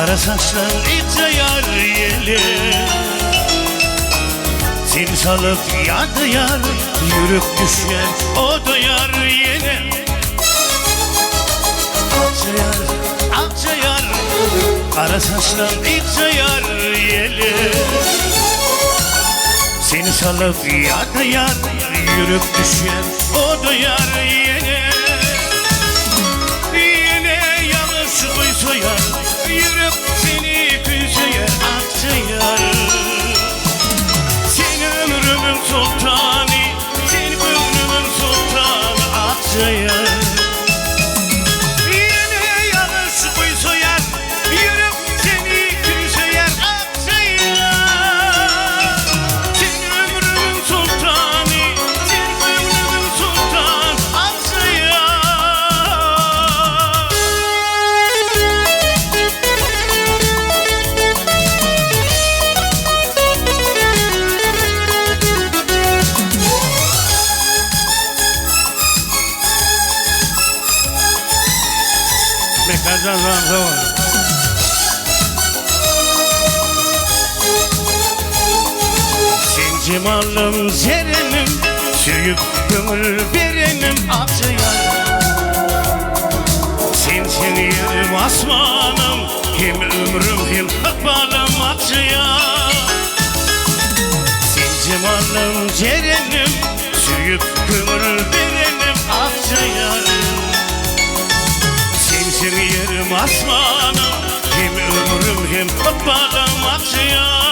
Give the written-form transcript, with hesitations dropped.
Kara saçlar ince yar yeli, seni salıp yandı yar, yürüp düşer o da yar yine. Akça yar, akça yar, kara saçlar ince yar yeli, seni salıp yandı yar, yürüp düşer o da yar yine. Yine yanlış koysa yar, yürüp seni küseye akça yar. Sen ömrümün sultanı, sen gönlümün sultanı akça yar. Yine yanlış koysa yar, yürüp seni küseye akça yar. Sen ömrümün sultanı, sen gönlümün sultanı akça yar. Mekazan zaman. Sen cemalım zerenim, sürüp gönül verenim akça yar. Sensin yerim asmanım, hem ömrüm hem akbalım akça yar. Sen cemalım zerenim, sürüp gönül verenim akça yar. Sensin yerim asmanım, hem ömrüm hem akbalım akça yar.